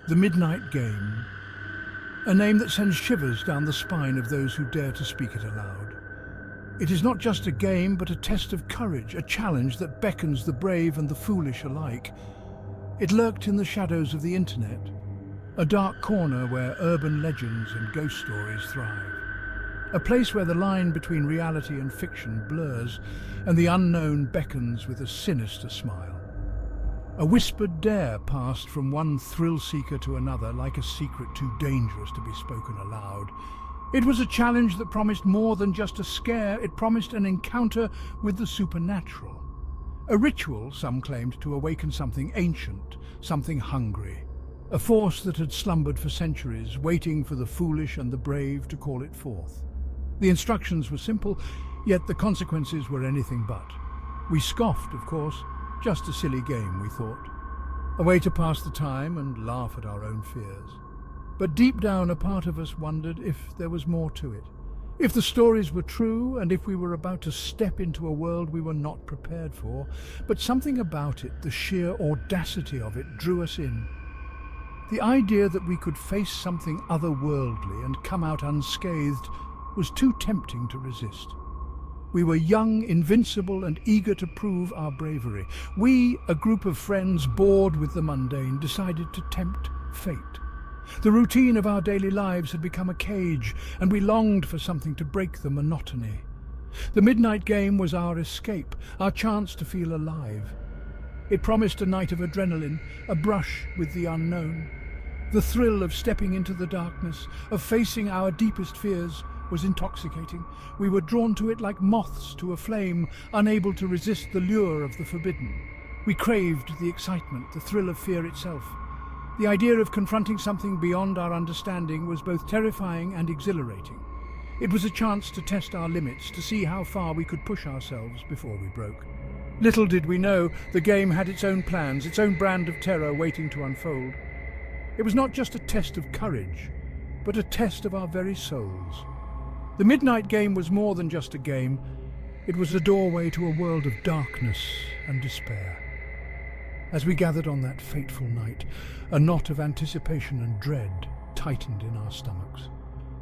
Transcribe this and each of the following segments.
The Midnight Game, a name that sends shivers down the spine of those who dare to speak it aloud. It is not just a game, but a test of courage, a challenge that beckons the brave and the foolish alike. It lurked in the shadows of the internet, a dark corner where urban legends and ghost stories thrive. A place where the line between reality and fiction blurs, and the unknown beckons with a sinister smile. A whispered dare passed from one thrill-seeker to another like a secret too dangerous to be spoken aloud. It was a challenge that promised more than just a scare. It promised an encounter with the supernatural. A ritual, some claimed, to awaken something ancient, something hungry. A force that had slumbered for centuries, waiting for the foolish and the brave to call it forth. The instructions were simple, yet the consequences were anything but. We scoffed, of course, just a silly game, we thought. A way to pass the time and laugh at our own fears. But deep down, a part of us wondered if there was more to it. If the stories were true, and if we were about to step into a world we were not prepared for. But something about it, the sheer audacity of it, drew us in. The idea that we could face something otherworldly and come out unscathed was too tempting to resist. We were young, invincible, and eager to prove our bravery. We, a group of friends bored with the mundane, decided to tempt fate. The routine of our daily lives had become a cage, and we longed for something to break the monotony. The Midnight Game was our escape, our chance to feel alive. It promised a night of adrenaline, a brush with the unknown. The thrill of stepping into the darkness, of facing our deepest fears, was intoxicating. We were drawn to it like moths to a flame, unable to resist the lure of the forbidden. We craved the excitement, the thrill of fear itself. The idea of confronting something beyond our understanding was both terrifying and exhilarating. It was a chance to test our limits, to see how far we could push ourselves before we broke. Little did we know, the game had its own plans, its own brand of terror waiting to unfold. It was not just a test of courage, but a test of our very souls. The Midnight Game was more than just a game. It was a doorway to a world of darkness and despair. As we gathered on that fateful night, a knot of anticipation and dread tightened in our stomachs.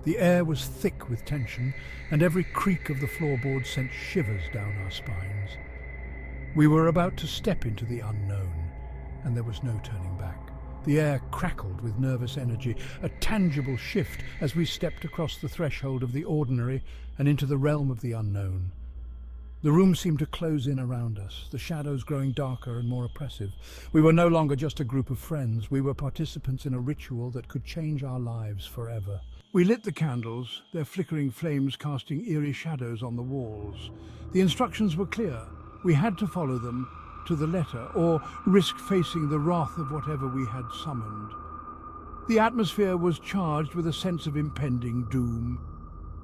The air was thick with tension, and every creak of the floorboards sent shivers down our spines. We were about to step into the unknown, and there was no turning back. The air crackled with nervous energy, a tangible shift as we stepped across the threshold of the ordinary and into the realm of the unknown. The room seemed to close in around us, the shadows growing darker and more oppressive. We were no longer just a group of friends. We were participants in a ritual that could change our lives forever. We lit the candles, their flickering flames casting eerie shadows on the walls. The instructions were clear. We had to follow them to the letter, or risk facing the wrath of whatever we had summoned. The atmosphere was charged with a sense of impending doom,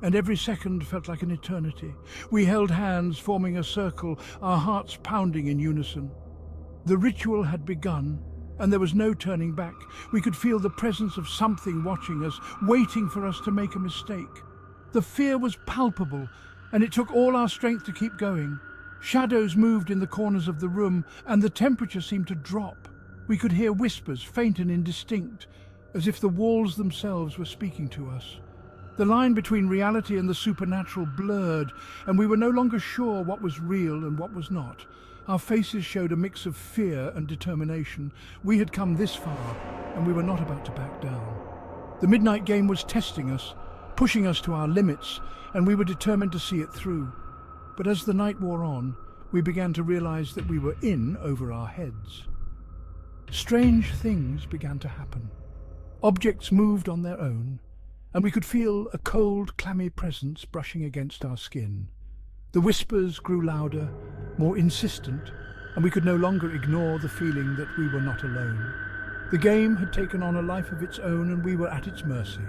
and every second felt like an eternity. We held hands, forming a circle, our hearts pounding in unison. The ritual had begun, and there was no turning back. We could feel the presence of something watching us, waiting for us to make a mistake. The fear was palpable, and it took all our strength to keep going. Shadows moved in the corners of the room, and the temperature seemed to drop. We could hear whispers, faint and indistinct, as if the walls themselves were speaking to us. The line between reality and the supernatural blurred, and we were no longer sure what was real and what was not. Our faces showed a mix of fear and determination. We had come this far, and we were not about to back down. The Midnight Game was testing us, pushing us to our limits, and we were determined to see it through. But as the night wore on, we began to realize that we were in over our heads. Strange things began to happen. Objects moved on their own, and we could feel a cold, clammy presence brushing against our skin. The whispers grew louder, more insistent, and we could no longer ignore the feeling that we were not alone. The game had taken on a life of its own, and we were at its mercy.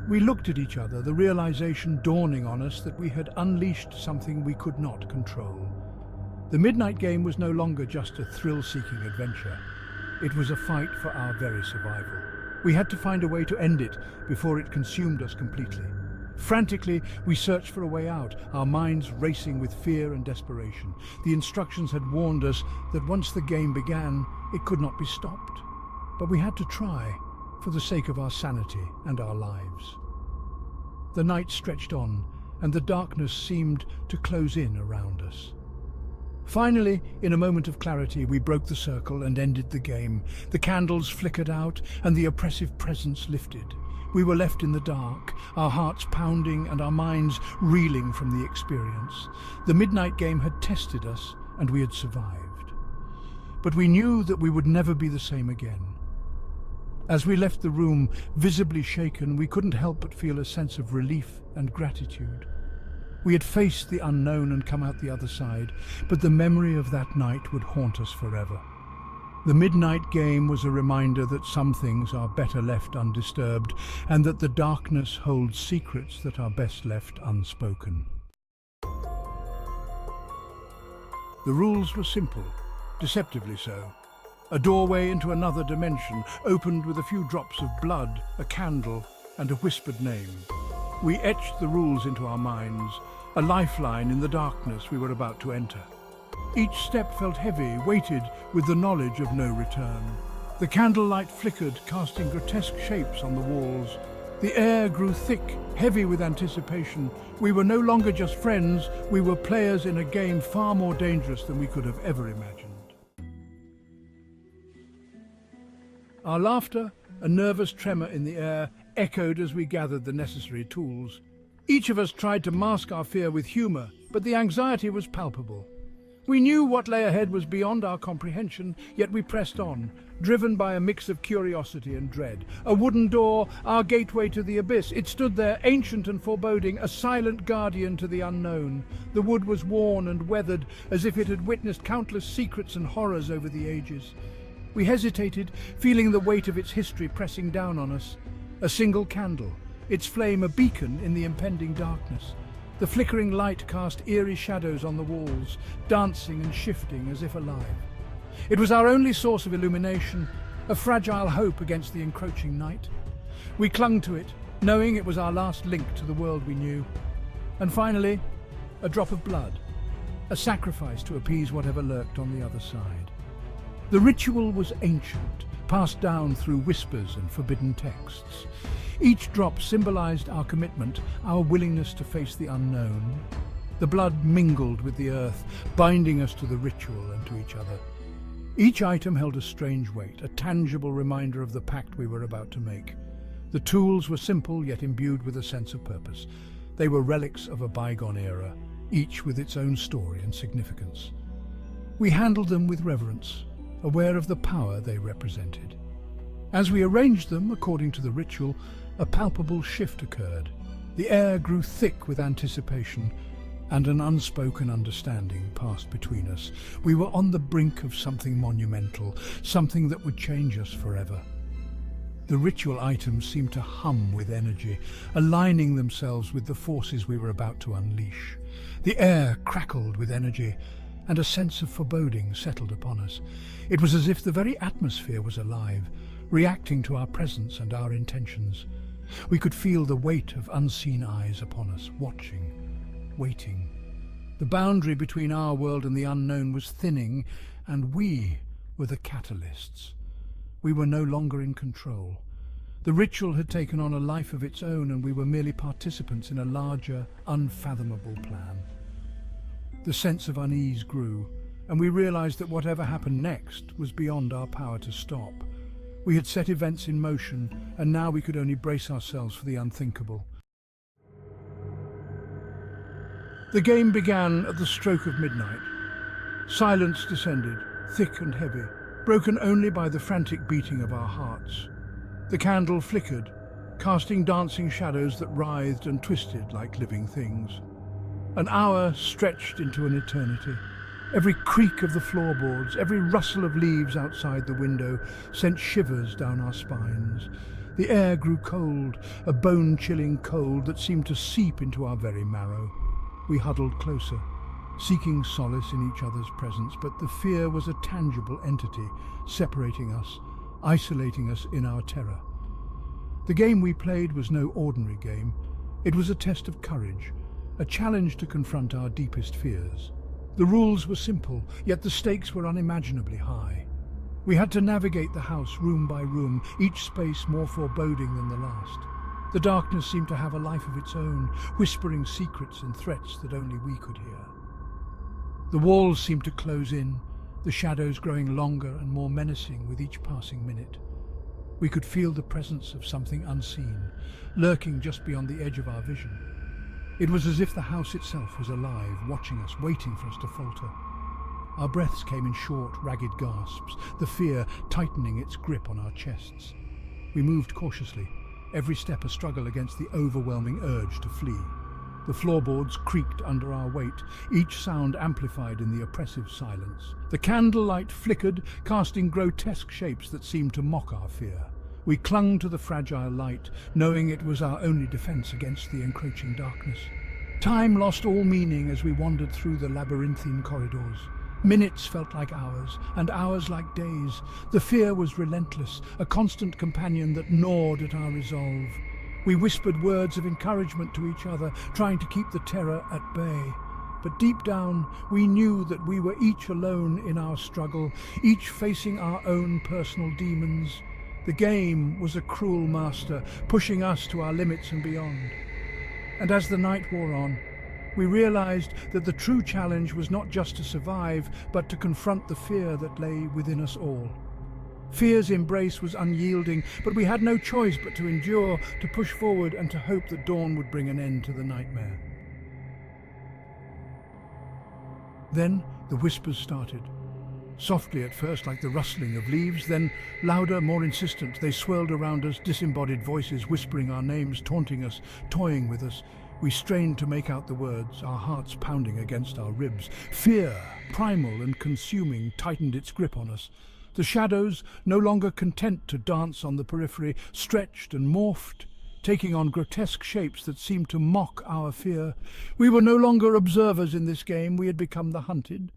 We looked at each other, the realization dawning on us that we had unleashed something we could not control. The Midnight Game was no longer just a thrill-seeking adventure. It was a fight for our very survival. We had to find a way to end it before it consumed us completely. Frantically, we searched for a way out, our minds racing with fear and desperation. The instructions had warned us that once the game began, it could not be stopped. But we had to try. for the sake of our sanity and our lives. The night stretched on, and the darkness seemed to close in around us. Finally, in a moment of clarity, we broke the circle and ended the game. The candles flickered out, and the oppressive presence lifted. We were left in the dark, our hearts pounding and our minds reeling from the experience. The midnight game had tested us, and we had survived. But we knew that we would never be the same again. As we left the room, visibly shaken, we couldn't help but feel a sense of relief and gratitude. We had faced the unknown and come out the other side, but the memory of that night would haunt us forever. The midnight game was a reminder that some things are better left undisturbed, and that the darkness holds secrets that are best left unspoken. The rules were simple, deceptively so. A doorway into another dimension opened with a few drops of blood, a candle, and a whispered name. We etched the rules into our minds, a lifeline in the darkness we were about to enter. Each step felt heavy, weighted with the knowledge of no return. The candlelight flickered, casting grotesque shapes on the walls. The air grew thick, heavy with anticipation. We were no longer just friends, we were players in a game far more dangerous than we could have ever imagined. Our laughter, a nervous tremor in the air, echoed as we gathered the necessary tools. Each of us tried to mask our fear with humor, but the anxiety was palpable. We knew what lay ahead was beyond our comprehension, yet we pressed on, driven by a mix of curiosity and dread. A wooden door, our gateway to the abyss. It stood there, ancient and foreboding, a silent guardian to the unknown. The wood was worn and weathered, as if it had witnessed countless secrets and horrors over the ages. We hesitated, feeling the weight of its history pressing down on us. A single candle, its flame a beacon in the impending darkness. The flickering light cast eerie shadows on the walls, dancing and shifting as if alive. It was our only source of illumination, a fragile hope against the encroaching night. We clung to it, knowing it was our last link to the world we knew. And finally, a drop of blood, a sacrifice to appease whatever lurked on the other side. The ritual was ancient, passed down through whispers and forbidden texts. Each drop symbolized our commitment, our willingness to face the unknown. The blood mingled with the earth, binding us to the ritual and to each other. Each item held a strange weight, a tangible reminder of the pact we were about to make. The tools were simple, yet imbued with a sense of purpose. They were relics of a bygone era, each with its own story and significance. We handled them with reverence, aware of the power they represented. As we arranged them according to the ritual, a palpable shift occurred. The air grew thick with anticipation, and an unspoken understanding passed between us. We were on the brink of something monumental, something that would change us forever. The ritual items seemed to hum with energy, aligning themselves with the forces we were about to unleash. The air crackled with energy, and a sense of foreboding settled upon us. It was as if the very atmosphere was alive, reacting to our presence and our intentions. We could feel the weight of unseen eyes upon us, watching, waiting. The boundary between our world and the unknown was thinning, and we were the catalysts. We were no longer in control. The ritual had taken on a life of its own, and we were merely participants in a larger, unfathomable plan. The sense of unease grew, and we realized that whatever happened next was beyond our power to stop. We had set events in motion, and now we could only brace ourselves for the unthinkable. The game began at the stroke of midnight. Silence descended, thick and heavy, broken only by the frantic beating of our hearts. The candle flickered, casting dancing shadows that writhed and twisted like living things. An hour stretched into an eternity. Every creak of the floorboards, every rustle of leaves outside the window sent shivers down our spines. The air grew cold, a bone-chilling cold that seemed to seep into our very marrow. We huddled closer, seeking solace in each other's presence, but the fear was a tangible entity, separating us, isolating us in our terror. The game we played was no ordinary game. It was a test of courage, a challenge to confront our deepest fears. The rules were simple, yet the stakes were unimaginably high. We had to navigate the house room by room, each space more foreboding than the last. The darkness seemed to have a life of its own, whispering secrets and threats that only we could hear. The walls seemed to close in, the shadows growing longer and more menacing with each passing minute. We could feel the presence of something unseen, lurking just beyond the edge of our vision. It was as if the house itself was alive, watching us, waiting for us to falter. Our breaths came in short, ragged gasps, the fear tightening its grip on our chests. We moved cautiously, every step a struggle against the overwhelming urge to flee. The floorboards creaked under our weight, each sound amplified in the oppressive silence. The candlelight flickered, casting grotesque shapes that seemed to mock our fear. We clung to the fragile light, knowing it was our only defense against the encroaching darkness. Time lost all meaning as we wandered through the labyrinthine corridors. Minutes felt like hours, and hours like days. The fear was relentless, a constant companion that gnawed at our resolve. We whispered words of encouragement to each other, trying to keep the terror at bay. But deep down, we knew that we were each alone in our struggle, each facing our own personal demons. The game was a cruel master, pushing us to our limits and beyond. And as the night wore on, we realized that the true challenge was not just to survive, but to confront the fear that lay within us all. Fear's embrace was unyielding, but we had no choice but to endure, to push forward, and to hope that dawn would bring an end to the nightmare. Then the whispers started. Softly at first, like the rustling of leaves, then louder, more insistent. They swirled around us, disembodied voices whispering our names, taunting us, toying with us. We strained to make out the words, our hearts pounding against our ribs. Fear, primal and consuming, tightened its grip on us. The shadows, no longer content to dance on the periphery, stretched and morphed, taking on grotesque shapes that seemed to mock our fear. We were no longer observers in this game, we had become the hunted.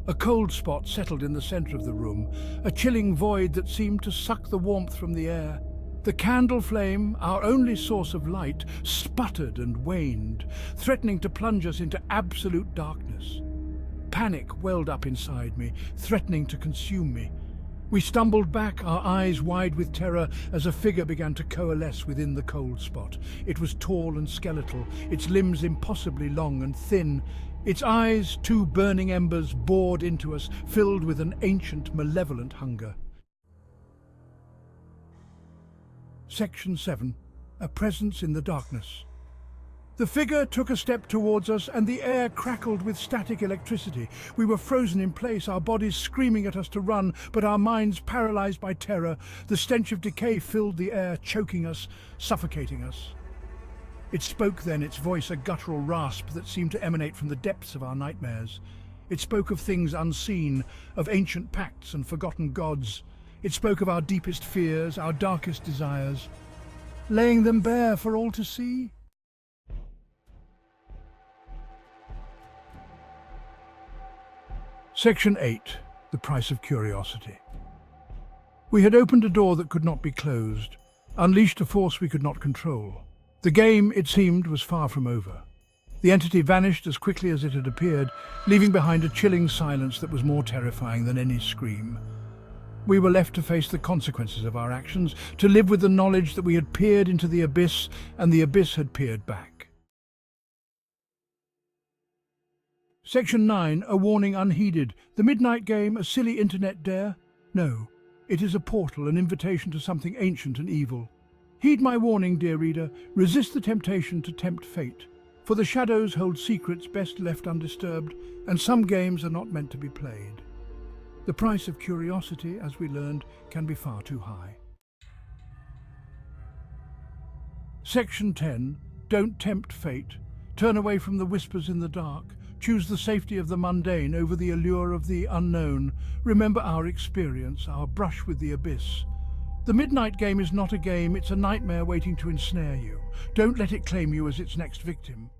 A cold spot settled in the center of the room, a chilling void that seemed to suck the warmth from the air. The candle flame, our only source of light, sputtered and waned, threatening to plunge us into absolute darkness. Panic welled up inside me, threatening to consume me. We stumbled back, our eyes wide with terror, as a figure began to coalesce within the cold spot. It was tall and skeletal, its limbs impossibly long and thin. Its eyes, two burning embers, bored into us, filled with an ancient, malevolent hunger. Section 7. A Presence in the Darkness. The figure took a step towards us, and the air crackled with static electricity. We were frozen in place, our bodies screaming at us to run, but our minds paralyzed by terror. The stench of decay filled the air, choking us, suffocating us. It spoke then, its voice a guttural rasp that seemed to emanate from the depths of our nightmares. It spoke of things unseen, of ancient pacts and forgotten gods. It spoke of our deepest fears, our darkest desires, laying them bare for all to see. Section 8. The Price of Curiosity. We had opened a door that could not be closed, unleashed a force we could not control. The game, it seemed, was far from over. The entity vanished as quickly as it had appeared, leaving behind a chilling silence that was more terrifying than any scream. We were left to face the consequences of our actions, to live with the knowledge that we had peered into the abyss and the abyss had peered back. Section 9. A Warning Unheeded. The Midnight Game, a silly internet dare? No, it is a portal, an invitation to something ancient and evil. Heed my warning, dear reader, resist the temptation to tempt fate. For the shadows hold secrets best left undisturbed, and some games are not meant to be played. The price of curiosity, as we learned, can be far too high. Section 10. Don't tempt fate. Turn away from the whispers in the dark. Choose the safety of the mundane over the allure of the unknown. Remember our experience, our brush with the abyss. The Midnight Game is not a game, it's a nightmare waiting to ensnare you. Don't let it claim you as its next victim.